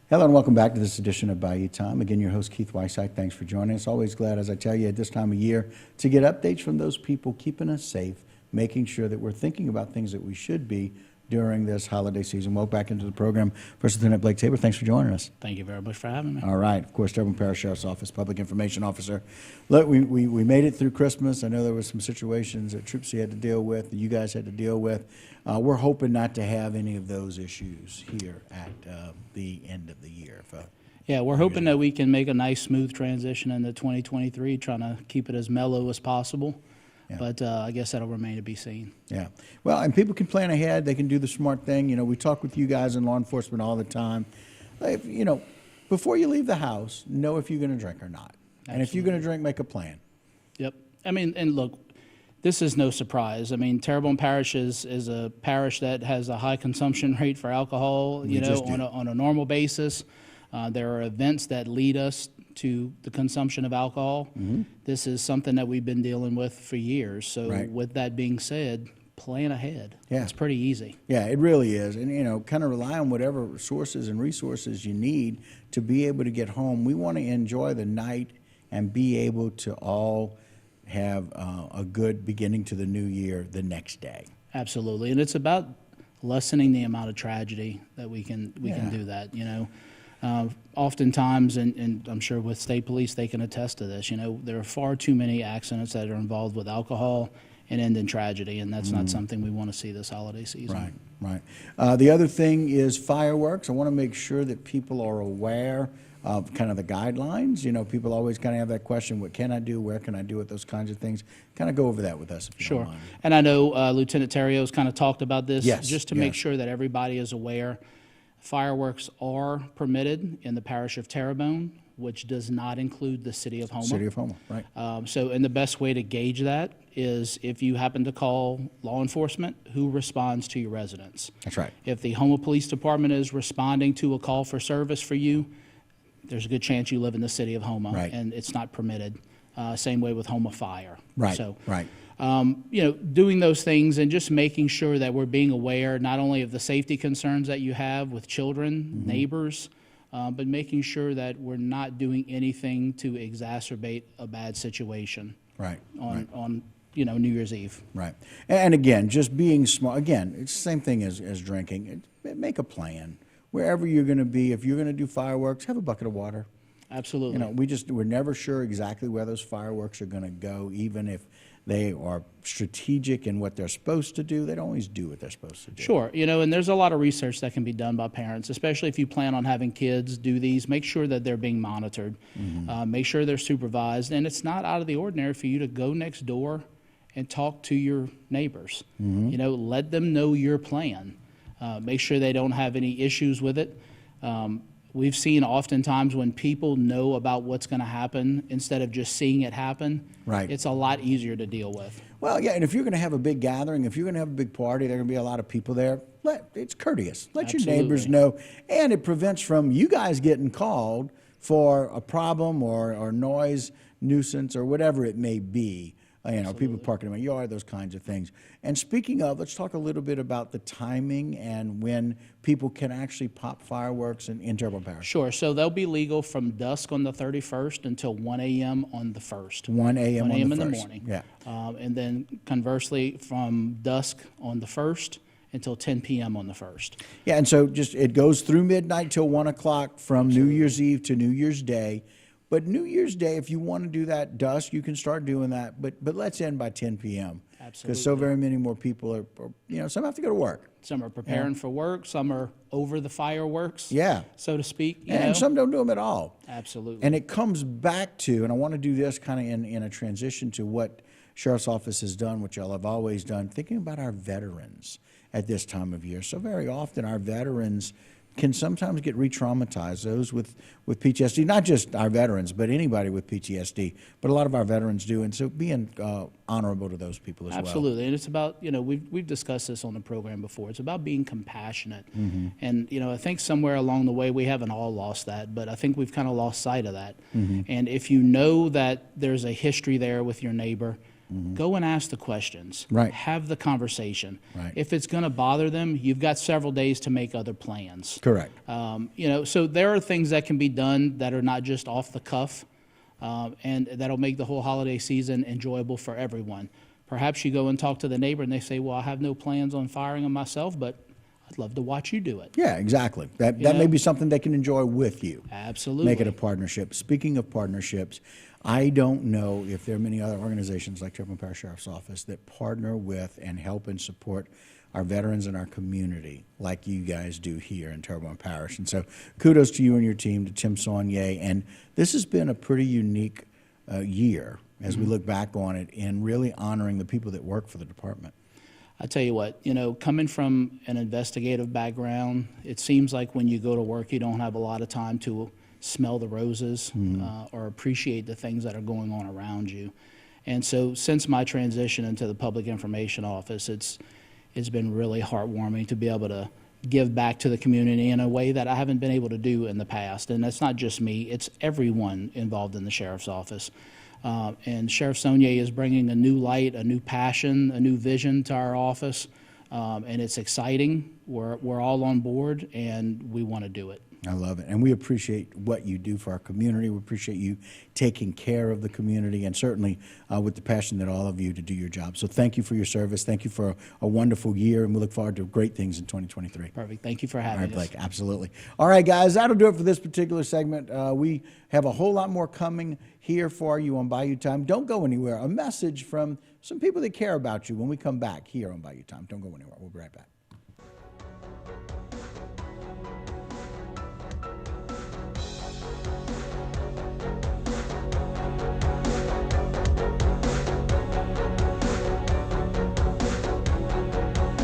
Hello and welcome back to this edition of Bayou Time. Again, your host Keith Weissite. Thanks for joining us. Always glad, as I tell you, at this time of year to get updates from those people keeping us safe, making sure that we're thinking about things that we should be during this holiday season. Welcome back into the program. First Lieutenant Blake Tabor, thanks for joining us. Thank you very much for having me. All right. Of course, Tabor Parish Sheriff's Office, Public Information Officer. Look, we made it through Christmas. I know there were some situations that Troop C had to deal with, that you guys had to deal with. We're hoping not to have any of those issues here at the end of the year. Yeah, we're hoping that we can make a nice, smooth transition into 2023, trying to keep it as mellow as possible. Yeah. But I guess that'll remain to be seen. Yeah. Well, and people can plan ahead. They can do the smart thing. You know, we talk with you guys in law enforcement all the time. If, you know, before you leave the house, know if you're going to drink or not. Absolutely. And if you're going to drink, make a plan. Yep. I mean, and look, this is no surprise. I mean, Terrebonne Parish is a parish that has a high consumption rate for alcohol, you know, on a normal basis. There are events that lead us to the consumption of alcohol. Mm-hmm. This is something that we've been dealing with for years. So with that being said, plan ahead. Yeah. It's pretty easy. Yeah, it really is. And, you know, kind of rely on whatever sources and resources you need to be able to get home. We want to enjoy the night and be able to all have a good beginning to the new year the next day. Absolutely. And it's about lessening the amount of tragedy that we can do that, you know. Oftentimes, and I'm sure with state police, they can attest to this, you know, there are far too many accidents that are involved with alcohol and end in tragedy, and that's not something we want to see this holiday season. Right. The other thing is fireworks. I want to make sure that people are aware of kind of the guidelines. You know, people always kind of have that question, what can I do, where can I do it, those kinds of things. Kind of go over that with us if you don't mind. And I know Lieutenant Terrio's kind of talked about this, just to make sure that everybody is aware. Fireworks are permitted in the parish of Terrebonne, which does not include the city of Houma. City of Houma, right. And the best way to gauge that is if you happen to call law enforcement, who responds to your residence. That's right. If the Houma Police Department is responding to a call for service for you, there's a good chance you live in the city of Houma, and it's not permitted. Same way with Houma Fire. Right, so, right. You know, doing those things and just making sure that we're being aware not only of the safety concerns that you have with children, neighbors, but making sure that we're not doing anything to exacerbate a bad situation. On you know, New Year's Eve. Right. And again, just being smart. Again, it's the same thing as drinking. Make a plan. Wherever you're going to be, if you're going to do fireworks, have a bucket of water. Absolutely. You know, we're never sure exactly where those fireworks are going to go, even if they are strategic in what they're supposed to do. They don't always do what they're supposed to do. Sure. You know, and there's a lot of research that can be done by parents, especially if you plan on having kids do these. Make sure that they're being monitored. Make sure they're supervised. And it's not out of the ordinary for you to go next door and talk to your neighbors. You know, let them know your plan. Make sure they don't have any issues with it. We've seen oftentimes when people know about what's going to happen, instead of just seeing it happen, it's a lot easier to deal with. Well, yeah, and if you're going to have a big gathering, if you're going to have a big party, there are going to be a lot of people there, it's courteous. Let your neighbors know, and it prevents from you guys getting called for a problem or noise, nuisance, or whatever it may be. You know, people parking in my yard, those kinds of things. And speaking of, let's talk a little bit about the timing and when people can actually pop fireworks in Terrebonne Parish. Sure. So they'll be legal from dusk on the 31st until 1 a.m. on the 1st. 1 a.m. in the first. morning. Yeah. And then conversely, from dusk on the 1st until 10 p.m. on the 1st. Yeah, and so just it goes through midnight till 1 o'clock from New Year's Eve to New Year's Day. But New Year's Day, if you want to do that dusk, you can start doing that. But let's end by 10 p.m. Absolutely. Because so very many more people are, you know, some have to go to work. Some are preparing for work. Some are over the fireworks, so to speak. And some don't do them at all. Absolutely. And it comes back to, and I want to do this kind of in a transition to what Sheriff's Office has done, which y'all have always done, thinking about our veterans at this time of year. So very often our veterans can sometimes get re-traumatized, those with PTSD, not just our veterans, but anybody with PTSD, but a lot of our veterans do, and so being honorable to those people as well. Absolutely, and it's about, you know, we've discussed this on the program before, it's about being compassionate, and, you know, I think somewhere along the way we haven't all lost that, but I think we've kind of lost sight of that, and if you know that there's a history there with your neighbor, go and ask the questions. Right. Have the conversation. Right. If it's going to bother them, you've got several days to make other plans. Correct. So there are things that can be done that are not just off the cuff, and that'll make the whole holiday season enjoyable for everyone. Perhaps you go and talk to the neighbor and they say, well, I have no plans on firing them myself, but I'd love to watch you do it. Yeah, exactly. That may be something they can enjoy with you. Absolutely. Make it a partnership. Speaking of partnerships, I don't know if there are many other organizations like Tabor Parish Sheriff's Office that partner with and help and support our veterans in our community like you guys do here in Tabor Parish. And so kudos to you and your team, to Tim Saunier. And this has been a pretty unique year as we look back on it and really honoring the people that work for the department. I tell you what, coming from an investigative background, it seems like when you go to work, you don't have a lot of time to smell the roses or appreciate the things that are going on around you. And so since my transition into the Public Information Office, it's been really heartwarming to be able to give back to the community in a way that I haven't been able to do in the past. And that's not just me, it's everyone involved in the Sheriff's Office. And Sheriff Saunier is bringing a new light, a new passion, a new vision to our office, and it's exciting. We're all on board, and we want to do it. I love it. And we appreciate what you do for our community. We appreciate you taking care of the community, and certainly with the passion that all of you to do your job. So thank you for your service. Thank you for a wonderful year, and we look forward to great things in 2023. Perfect. Thank you for having us. All right, Blake, absolutely. All right, guys, that'll do it for this particular segment. We have a whole lot more coming here for you on Bayou Time. Don't go anywhere. A message from some people that care about you when we come back here on Bayou Time. Don't go anywhere. We'll be right back.